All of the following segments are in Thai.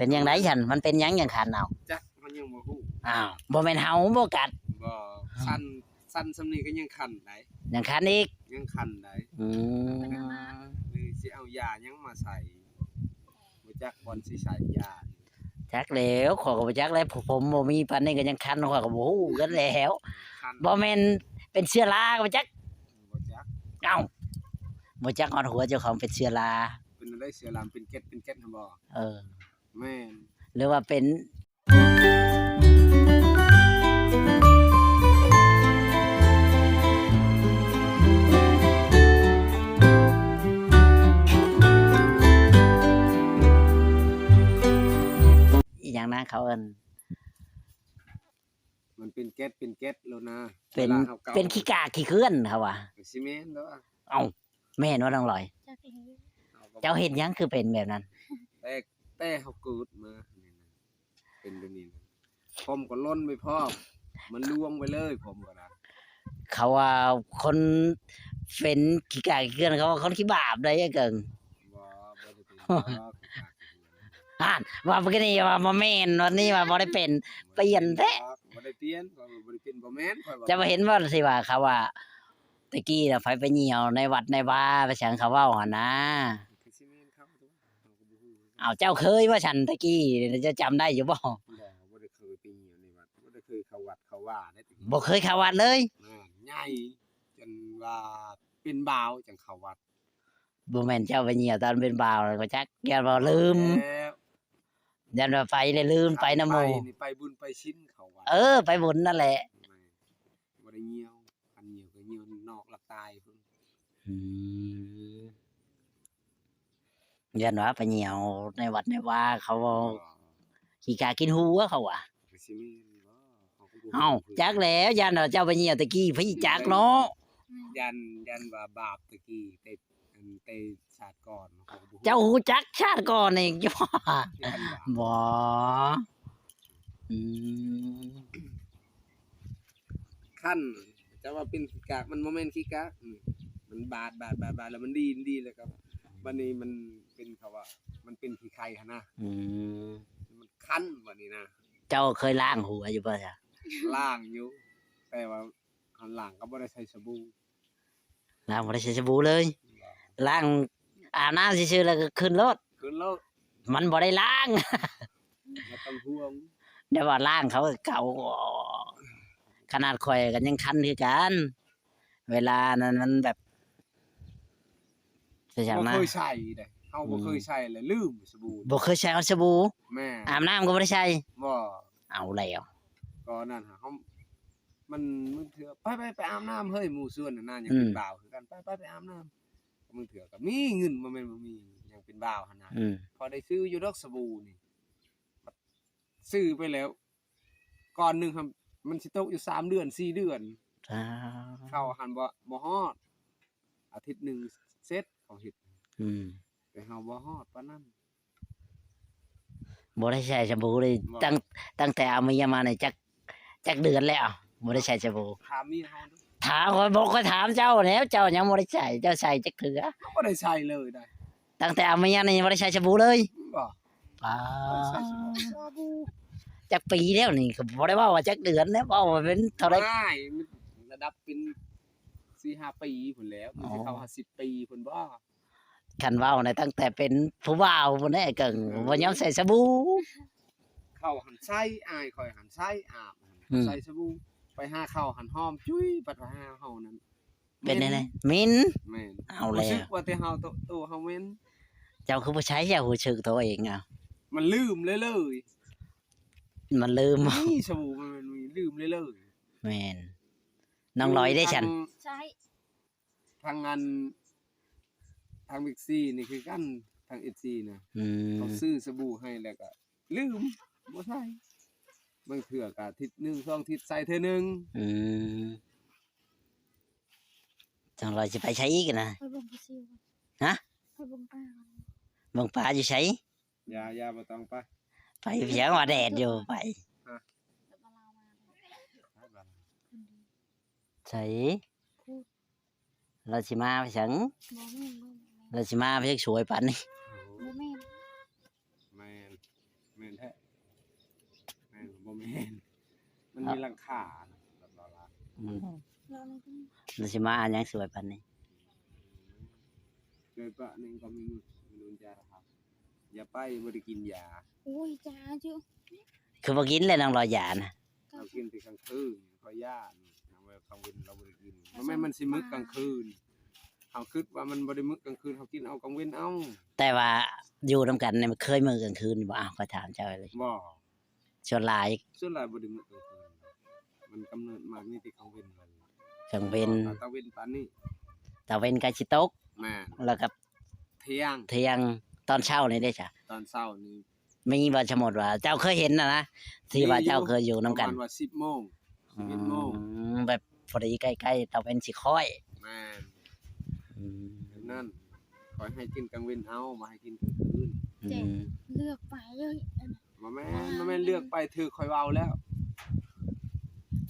เป็นยังไงฉันมันเป็นยังคันเอาจักมันยังบ่ฮู้อ้าวบ่แม่นเฮาบ่กัดบ่สั้นสำนี้ก็ยังคันได้ยังคันอีกยังคันได้หรือสิเอายายังมาใส่บ่จักบ่อนสิใส่ยาจักแล้วขอยก็บ่จักแล้วผมบ่มีปานนี้ก็ยังคันขอยก็บ่ฮู้กันแล้วบ่แม่นเป็นเชื้อราบ่จักบ่จักเอ้าบ่จักฮอดหัวเจ้าของเป็นเชื้อราเป็นได้เชื้อราเป็นเกล็ดหั่นบ่แม่นหรือว่าเป็นอีหยังนะเขาเอิ้นมันเป็นเกล็ดแล้วนะเป็นขี้กากขี้เขื่อนเขาว่าสิแม่นเด้อเอ้าแม่นว่าน้องลอยเจ้าเฮ็ดหยังคือเป็นแบบนั้นแต่เฮาเกิดมาเป็นแบบนี้ผมก็ล้นไปพร้อมมันล่วงไปเลยผมก็นะเขาว่าคนเป็นขี้กากขี้เขื่อนเขาว่าคนขี้บาปได้เกิงบ่ได้เป็นว่าเมื่อกี้ว่าบ่แม่นวันนี้ว่าบ่ได้เป็นเปลี่ยนแท้บ่ได้เปลี่ยนบ่ได้เป็นบ่แม่นจะมาเห็นว่าสิว่าเขาว่าตะกี้น่ะไฟไปเหี่ยวในวัดในวาไปฉันเขาเว้าหั่นนะอ้าวเจ้าเคยว่าฉันตะกี้จะจำได้อยู่บ่บ่ได้เคยไปเหี่ยวในวัดบ่ได้เคยเข้าวัดเข้าว่าได้บ่เคยเข้าวัดเลยใหญ่จนว่าเป็นบ่าวจังเข้าวัดบ่แม่นเจ้าไปเหี่ยวตอนเป็นบ่าวก็จักอย่าบ่ลืมยันว่าไปเลยลืมไปนำหมู่ไปบุญไปชิ้นเข้าวัดไปบุญนั่นแหละบ่ได้เหี่ยวคันเหี่ยวก็เหี่ยวนอกละตายพุ่นยันว่าไปเหี่ยวในวัดในวาเขาขี้กากินหัวเขาว่ะเอ้าจักแล้วยันว่าเจ้าไปเหี่ยวตะกี้พี่จักเนาะยันว่าบาปตะกี้แต่ชาติก่อนเจ้าฮู้จักชาติก่อนนี่บ่ขั้นจะว่าเป็นขี้กากมันบ่แม่นขี้กากมันบาดแล้วมันดีแล้วครับบัดนี้มันเป็นเขาว่ามันเป็นขี้ไข่หั่นนะมันคันบัดนี้นะเจ้าเคยล้างหัวอยู่บ่จ๊ะล้างอยู่แต่ว่าหันล้างก็บ่ได้ใช้สบู่ล้างบ่ได้ใช้สบู่เลยล้างอาบน้ำซื่อๆแล้วก็ขึ้นรถมันบ่ได้ล้างบ่ต้องห่วงเดี๋ยวว่าล้างเขาเก่าขนาดข่อยกันยังคันคือกันเวลานั้นมันแบบบ่เคยใช้เด้เฮาบ่เคยใช้เลยลืมสบู่บ่เคยใช้สบู่แม่อาบน้ำก็บ่ได้ใช้บ่เอาแล้วก็นั่นเฮามันเถื่อไปอาบน้ำเฮ้ยหมู่ส่วนน่ะยังเป็นบ่าวคือกันไปอาบน้ำมึงเถื่อก็มีเงินบ่แม่นบ่มียังเป็นบ่าวหั่นน่ะพอได้ซื้ออยู่ดอกสบู่นี่ซื้อไปแล้วก่อนนึงครับมันสิตกอยู่3เดือน4เดือนเข้าหันบ่ฮอดอาทิตย์นึงเสร็จเขาเฮ็ดแต่เฮาบ่ฮอดปานนั้นบ่ได้ใช้สบู่เลยตั้งแต่เอาเมียมานี่จักเดือนแล้วบ่ได้ใช้สบู่ถามเมียเฮาถามข่อยบ่ค่อยถามเจ้าแล้วเจ้ายังบ่ได้ใช้เจ้าใช้จักเทื่อบ่ได้ใช้เลยได้ตั้งแต่เอาเมียนี่บ่ได้ใช้สบู่เลยบ่ใช้สบู่จักปีแล้วนี่ก็บ่ได้ว่าจักเดือนแล้วเว้าว่าเป็นเท่าใดระดับเป็น 4-5 ปีพุ่นแล้วมันสิเข้า10ปีพุ่นบ่คันเว้านี่ตั้งแต่เป็นผู้บ่าวพุ่นแน่เกิงบ่ยอมใส่สบู่เข้าหันใช้อายข่อยหันใช้อาบใส่สบู่ไปหาเข้าหันหอมจุ้ยปัดว่าเฮานั้นเป็นได๋มิ้นแม่นเอาแล้วรู้สึกว่าแต่เฮาตัวเฮาเว้นเจ้าคือบ่ใช้เจ้ารู้สึกตัวเองอ่ะมันลืมเลยมันลืมนี่สบู่มันมีลืมเลยแม่นน้องลอยได้ฉันใช่ทางงานทางบิ๊กซีนี่คือกันทาง FC น่ะเขาซื้อสบู่ให้แล้วก็ลืมบ่ใช่บางเทื่อก็อาทิตย์1 2อาทิตย์ใส่เทื่อนึงจังลอยสิไปใช้อีกนะไปบ่งปลาซิวฮะไปบ่งปลาบ่งปลาอยู่ไสอย่าบ่ต้องไปเพียงว่าแดดอยู่ไปใช่เราสิมาไปฉันเราสิมาไปสวยปันนี่แ แม่นแท้แม่นบ่แม่นมันมีหลังคาแบบเราละ มันสิมาอันยังสวยปานนี้ เกิดปะนึงก็มีมือจะครับอย่าไปบ่ได้กินยา โอ้ยจ้าจุ คือบ่กินเลยนางรอยานะ เรากินแต่กลางคืนขอยาเอาไว้กลางวันเราบ่ได้กินมันสิมึกกลางคืนเฮาคิดว่ามันบ่ได้มึกกลางคืนเฮากินเอากลางวันเอา แต่ว่าอยู่นํกันเนี่ยมันเคยมื้อกลางคืนบ่อ้าวขอถามเจ้าเลย บ่ ส่วนหลาย ส่วนหลายบ่ได้มึกกลางคืนมันกำเนิดมานี่ที่กลางวันมัน กลางเว้น ตะเวนปานนี้ ตะเว้นก็สิตก แม่ แล้วก็ เที่ยง เที่ยงตอนเช้านี่ได้จ้ะ ตอนเช้านี่ มีบ่สมมุติว่า เจ้าเคยเห็นนะที่ว่าเจ้าเคยอยู่นํกัน ประมาณว่า10:00 น 11:00 น แบบพอดีใกล้ๆตะเว้นสิค่อย แม่น อืม แบบนั่นขอให้กินกลางวันเอามาให้กินกลางคืน อืม เลือกไปเลยอัน บ่แม่นเลือกไปถือข่อยเว้าแล้ว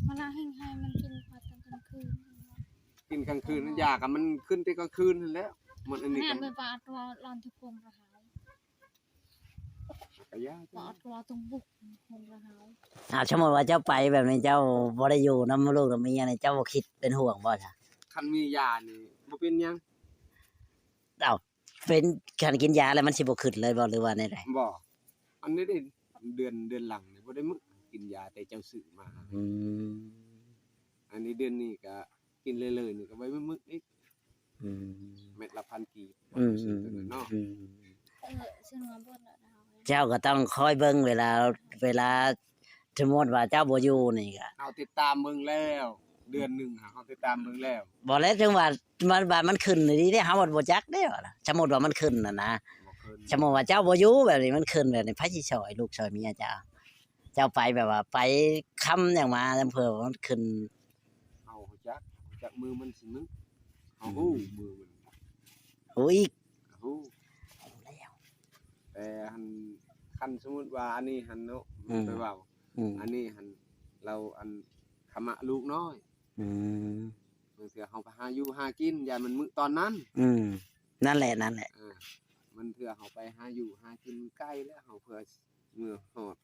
มาลาให้มันกินพอตอนกลางคืน กินกลางคืนนั่นยากันมันขึ้นแต่กลางคืนนั่นแหล้วมันอันนี้ แม่ กัน ไปปาตัวลอนทุกคนระหาย ก็ยา ปาตัวตรงบุกคนระหาย สมมุติว่าเจ้าไปแบบนี้เจ้าบ่ได้อยู่นำลูกนำเมียนี่เจ้าบ่คิดเป็นห่วงบ่จ้ะ คันมียานี่บ่เป็นหยัง เป็นการกินยาแล้วมันสิบ่ขึ้นเลยบ่หรือว่าในใด บ่อันนี้ได้เดือนหลังนี่บ่ได้มึกกินยาแต่เจ้าซื้อมา อืม อันนี้เดือนนี้ก็กินเลยๆนี่ก็ไว้มึกอีก อืม เม็ดละ1,000กีบ อืม ซื้อตัวนั้นเนาะ ซึ่งมาบนแล้ว เจ้าก็ต้องคอยเบิ่งเวลาสมมุติว่าเจ้าบ่อยู่นี่ก็ เอาติดตามเบิ่งแล้ว เดือนหนึงหาเอาติดตามเบิ่งแล้ว บ่แล้วถึงว่ามันขึ้นนี่เด้เฮาบ่จักเด้ว่าล่ะสมมุติว่ามันขึ้นน่ะนะ บ่เคิน สมมุติว่าเจ้าบ่อยู่แบบนี้มันขึ้นแบบนี้ไผสิช่วยลูกช่วยเมียเจ้าเจ้าไปแบบว่าไปค้ำหยังมาอำเภอมันขึ้น เอาฮู้จักมือมันสิมึกเอาฮู้มือมัน อุ้ย ฮู้ แล้ว แต่หันคันสมมุติว่าอันนี้หันเนาะ อืม ไปเว้า อืม อันนี้หันเราอันขมะลูกน้อย อืม บางเทื่อเฮาไปหาอยู่หากินยายมันมื้อตอนนั้น อืมนั่นแหละ มันเทื่อเฮาไปหาอยู่หากินใกล้แล้วเฮาเพื่อมื้อฮอด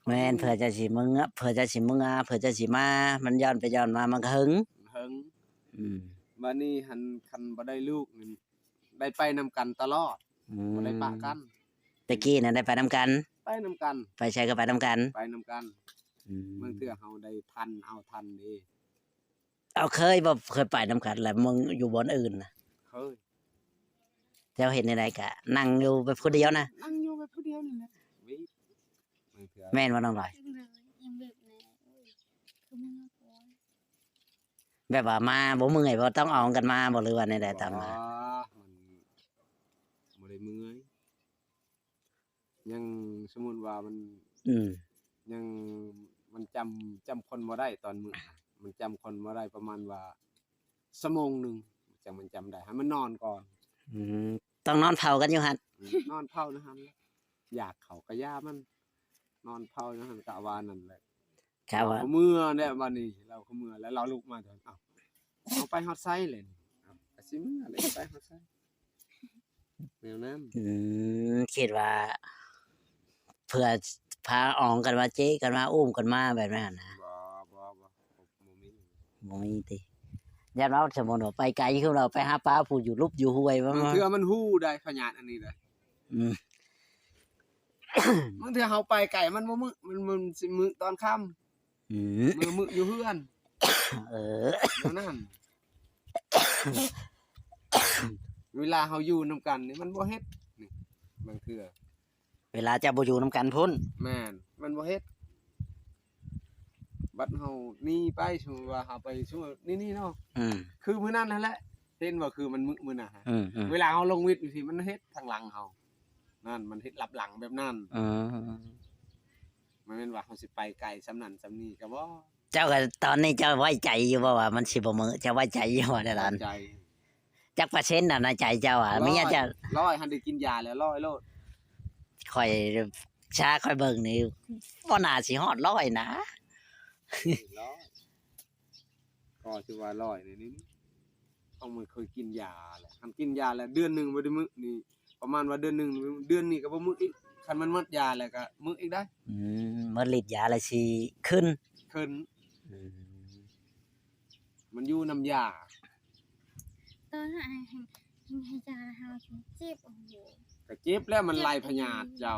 แม่นเผื่อจะสิมึงอะเผื่อจะสิมึงอะเผื่อจะสิมา มันย้อนไปย้อนมามันก็หึง เฮิง อืม บัดนี้หันคันบ่ได้ลูกนี่ได้ไปนำกันตลอด อื บ่ได้ปะกัน ตะกี้น่ะได้ไปนํกัน ไปนำกัน ไปใช้ก็ไปนํกัน ไปนำกัน อืม บางเทื่อเฮาได้ทันเอาทันเด้ เอาเคยบ่เคยไปนํกันแล้วมึงอยู่บ่อนอื่นน่ะ เคย เจ้าเห็นในใดก็นั่งอยู่ไปผู้เดียวนะ นั่งอยู่แบบผู้เดียวนี่แหละวิบางเทื่อ แม่นบ่น้องลอย เลยยังแบบนี้คือมึงก่อน แบบว่ามาบ่เมื่อยบ่ต้องเอากันมาบ่หรือว่าในใดตามมา มันบ่ได้เมื่อยยังสมมุติว่ามัน อืม ยังมันจำคนบ่ได้ตอนมื้อมันจำคนบ่ได้ประมาณว่าชั่วโมงหนึงจังมันจำได้ให้มันนอนก่อน อืมต้องนอนเผากันอยู่หั่น นอนเผานะฮันอยากเขากระยามัน นอนเผานะฮันกะวานั่นแหละ ครับว่า เขาเมื่อเนี่ยวันนี้เราเขาเมื่อแล้วเราลุกมาเถอะเอาไปฮอดไซเลยนี่เอากระซิมอะไรไปฮอดไซแนวนั้น คิดว่า เพื่อพาอองกันมาเจ๊กันมาอุ้มกันมาแบบนั้นนะ บ่มี บ่มีติยันว่าสมมุติว่าไปไกลคือเราไปหาปลาผู้อยู่ลุบอยู่ห้วยว่า บางเทื่อมันฮู้ได้ขยาดอันนี้เลย อืม บางเทื่อเฮาไปไก่มันบ่มันสิมื้อตอนค่ำ อืม มื้ออยู่เฮือน เออ แนวนั้นเวลาเฮาอยู่นํกันนี่มันบ่เฮ็ดนี่บางเทื่อ เวลาจะบ่อยู่นํกันพุ่น แม่นมันบ่เฮ็ดบัดเฮานี่ไปสมมุติว่าเฮาไปสมมุตินี่เนาะ อืม คือมื้อนั้นนั่นแหละเห็นว่าคือมันมื้อน่ะฮะ อืมอืม เวลาเฮาลงวิทย์สิมันเฮ็ดทางหลังเฮานั่นมันเฮ็ดลับหลังแบบนั้น อืม มันแม่นว่าเฮาสิไปไกลซำนั้นซำนี้ก็บ่ เจ้าก็ตอนนี้เจ้าไว้ใจอยู่บ่ว่ามันสิบ่มื้อเจ้าไว้ใจอยู่ว่าได้ล่ะ ใจ จักเปอร์เซ็นต์น่ะในใจเจ้าอ่ะเมียเจ้า 100หันได้กินยาแล้ว100โลด ค่อยชาค่อยเบิ่งนี่บ่น่าสิฮอด100นะ 100ก็สิว่า100นี่ต้องมันเคยกินยาแหละคันกินยาแล้วเดือนหนึงบ่ได้มื้อนี่ประมาณว่าเดือนหนึงเดือนนี้ก็บ่มื้ออีก คันมันหมดยาแล้วก็มึกอีกได้ หมดฤทธิ์ยาแล้วสิขึ้น ขึ้น อืม มันอยู่น้ำยา ตอนนั้นให้ยาหาเจ็บโอ้โห ก็เจ็บแล้วมันไล่พยาธิเจ้า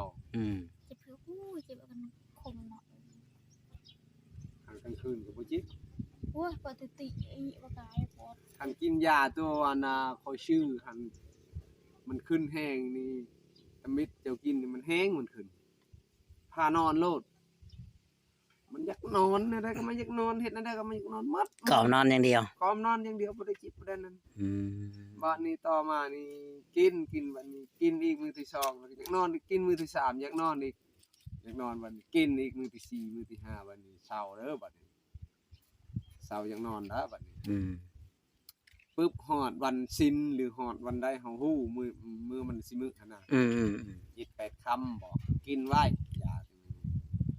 เจ็บคืออู้เจ็บกันคมเนาะ ทางกลางคืนก็บ่เจ็บ โอ้ยปกติอีบ่กายปอด คันกินยาตัวอันน่ะเขาชื่อคันมันขึ้นแห้งนี่ตะมิดเจ้ากินนี่มันแห้งมันขึ้นพานอนโลดมันอยากนอนได้ก็มันอยากนอนเฮ็ดได้ก็มันอยากนอนหมด ก็เอานอนอย่างเดียว กอมนอนอย่างเดียวบ่ได้จิบบ่ได้นั่น อืม บ้านนี้ต่อมานี่กินบัดนี้กินอีกมื้อที่2แล้วก็อยากนอนอีกกินมื้อที่3อยากนอนอีกอยากนอนบัดนี้กินอีกมื้อที่4มื้อที่5บัดนี้เช้าเด้อบัดนี้เช้าอยากนอนแล้วบัดนี้ ปึ๊บฮอดวันศิลหรือฮอดวันใดเฮาฮู้มือมันสิมื้อหั่นน่ะ 7-8 คำบ่กินไว้ยาตัวนี้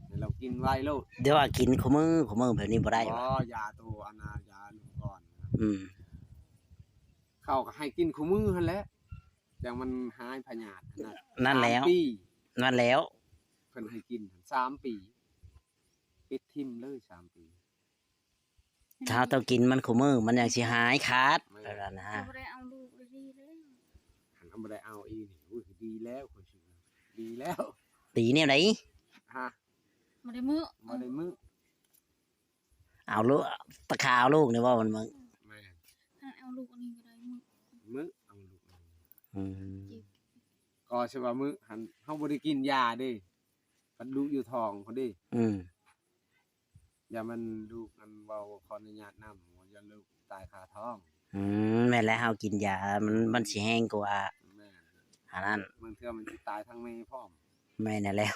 ให้เรากินไว้โลด เดี๋ยวว่ากินคู่มือแบบนี้บ่ได้ บ่ วะ ยาตัวอันน่ะยาลูกก่อนนะ อืม เขาก็ให้กินคู่มือหั่นแหละจังมันหายพยาธิหั่นน่ะ นั่นแล้ว 3 ปี นั่นแล้ว เพิ่นให้กิน3 ปีปิดทิ่มเลย3 ปี ถ้าต้องกินมันคู่มือมันยังสิหายขาดแล้วนะ บ่ได้เอาลูกเลยดีเลย หันเอาบ่ได้เอาอีนี่อุ้ยดีแล้วคนชื่อดีแล้ว ตีแนวไหน ฮะ บ่ได้มื้อ บ่ได้มื้อ เอาลูกตะขาวลูกนี่ว่ามันมึง แม่ ถ้าเอาลูกอันนี้ก็ได้มื้อ มื้อเอาลูกเอา อืม ก็ใช่ว่ามื้อหันเฮาบ่ได้กินยาเด้มันลูกอยู่ท้องเขาเด้ อย่ามันลูกมันเว้าขออนุญาตนำว่าอย่าลูกตายคาท้อง แม่นแล้วเฮากินยามันสิแห้งกว่า แม่ อันนั้น มันเทื่อมันสิตายทั้งแม่พร้อม แม่น่ะแล้ว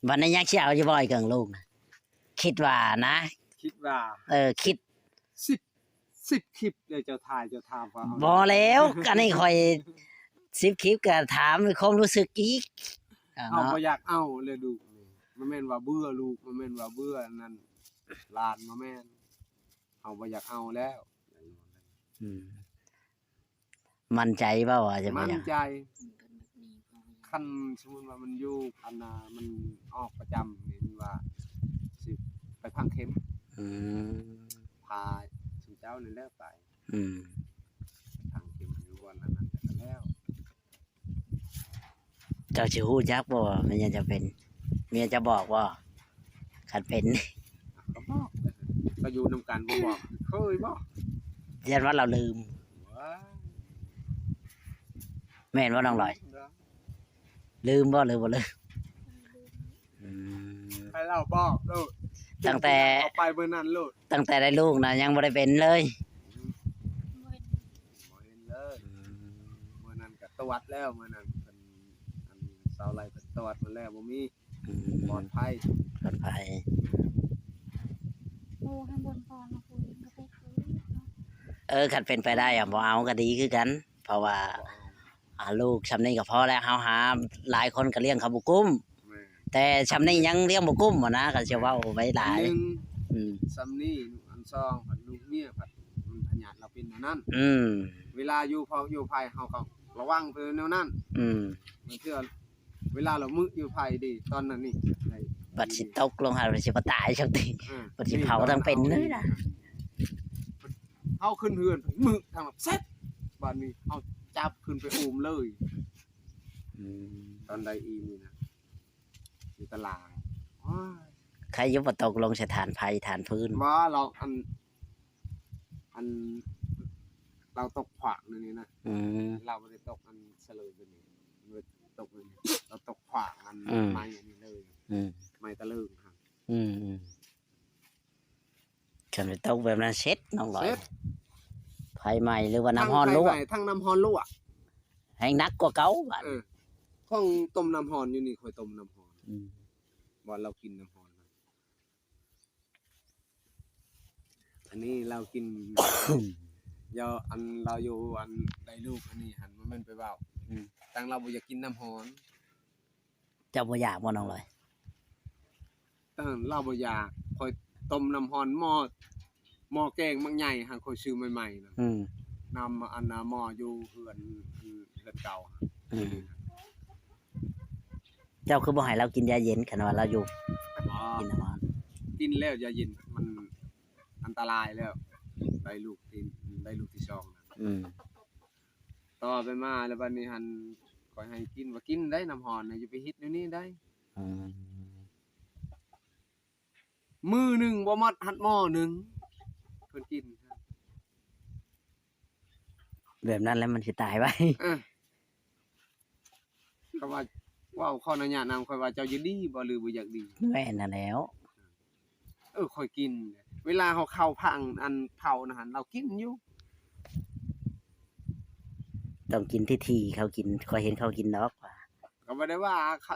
วันนี้ยังสิเอาอยู่บ่อยเกิงลูกนะคิดว่านะ คิดว่า คิด 10คลิปเดี๋ยวเจ้าถ่ายเจ้าถามว่าเอา บ่แล้วอันนี้ข่อย10 คลิปก็ถามความรู้สึกอีก เอา เนาะ บ่อยากเอาเลยลูกนี่มันแม่นว่าเบื่อลูกมันแม่นว่าเบื่อนั่นหลานบ่แม่นเอาบ่อยากเอาแล้ว อืมมั่นใจเปล่าว่าจะบ่ มั่น อยาก ใจ มันเป็นแบบนี้ก็ คันสมมุติว่ามันอยู่อันน่ะมันออกประจำนี่มันว่าสิไปพังเข็ม อืม พาสุเจ้านี่แหล้วไป อืม พังเข็มอยู่วันนั้นนั่นก็แล้ว เจ้าสิฮู้จักบ่ว่ามันยังจะเป็นเมียจะบอกว่าคันเป็น ก็บอกก็อยู่นำกันบ่บอกเคยบอก ยันว่าเราลืม ว้า แม่นว่าน้องลอย ลืมบ่หรือบ่ลืมอืม ให้เราบอกโลด ตั้งแต่ เอาไปเบอร์นั้นโลด ตั้งแต่ได้ลูกนะยังบ่ได้เป็นเลย บ่เห็น บ่เห็นเลยเมื่อนั้นก็ตรวจแล้วเมื่อนั้นเป็นอันเสาไร่เป็นตรวจมาแล้วบ่มีปลอดภัย ปลอดภัย โอ้ข้างบนพรมาคุยก็ไปคุยเนาะ คันเป็นไปได้อะบ่เอาก็ดีคือกัน เพราะว่าลูกชำนี้ก็พอแล้วเฮาหาหลายคนก็เลี้ยงเขาบ่กุ้ม แม่ แต่ชำนี้ยังเลี้ยงบ่กุ้มอะนะก็สิเว้าไว้หลาย อันหนึ่ง อืม ซ้ำนี่อันสองผัดลูกเมียผัดมันพยาธิเราเป็นแนวนั้น อืม เวลาอยู่พออยู่ภัยเฮาก็ระวังเพิ่นแนวนั้น อืม มันเทื่อเวลาเรามึอยู่ภัยดิตอนนั้นนี่ได้ บัดสิตกลงหาบัดสิบ่ตายจังติ บัดสิเผาทั้งเป็นเลยนะ เฮาขึ้นเฮือนมึทางแบบเซ็ตบัดนี้เฮาจับขึ้นไปอุ้มเลย อืม ตอนใดอีนี่นะอยู่ตลาดว้าย ใครอยุบตกลงสถานภัยฐานพื้น ว่าเราอันเราตกขวางนี่นะ อืม เราไม่ได้ตกอันเฉลยตัวนี้เราตกเลยเราตกขวางอัน อืม ไม้อันนี้เลย อืม ไม้ตะลึงครับ อืมฉันไปตกแบบนั้นเช็ดน้องลอย เซ็ต ไฟไหม้หรือว่าน้ำห้อนลวก ทั้งน้ำฮอนลวก ให้นักกว่าเก่าบัด ห้องต้มน้ำฮอนอยู่นี่คอยต้มน้ำฮอน อืม บ่เรากินน้ำฮอนนะอันนี้เรากิน ยาอันเราอยู่อันได้ลูกอันนี้หันมันไปเบาตั้งเราบ่อยากกินน้ำฮอน เจ้าบ่อยากบ่น้องลอย ตั้งเราบ่อยากคอยต้มน้ำฮอนหม้อแกงมักใหญ่หาคอยซื้อใหม่ๆนะ อืม นำอันน่ะหม้ออยู่เฮือนเก่า อืม เจ้าคือบ่ให้เรากินยาเย็นคันว่าเราอยู่ บ่ กินน้ำร้อน กินแล้วอย่าเย็นมันอันตรายแล้วได้ลูกที่สองนะ อืม ต่อไปมาแล้วบัดนี้หันขอยให้กินว่ากินได้น้ำหอนน่ะอย่าไปฮิตเดี๋ยวนี้ได้ อืม มื้อหนึงบ่หมดหัดหม้อหนึงเพิ่นกิน แบบนั้นแล้วมันสิตายไว้ เออเขาว่าเว้าข้ออนุญาตนำข่อยว่าเจ้ายินดีบ่หรือบ่อยากดี แม่นน่ะแล้ว ข่อยกิน เวลาเขาเข้าพังอันเผานะหั่นเรากินอยู่ ต้องกินที่ทีเขากินคอยเห็นเขากินดอกว่า ก็บ่ได้ว่าเขา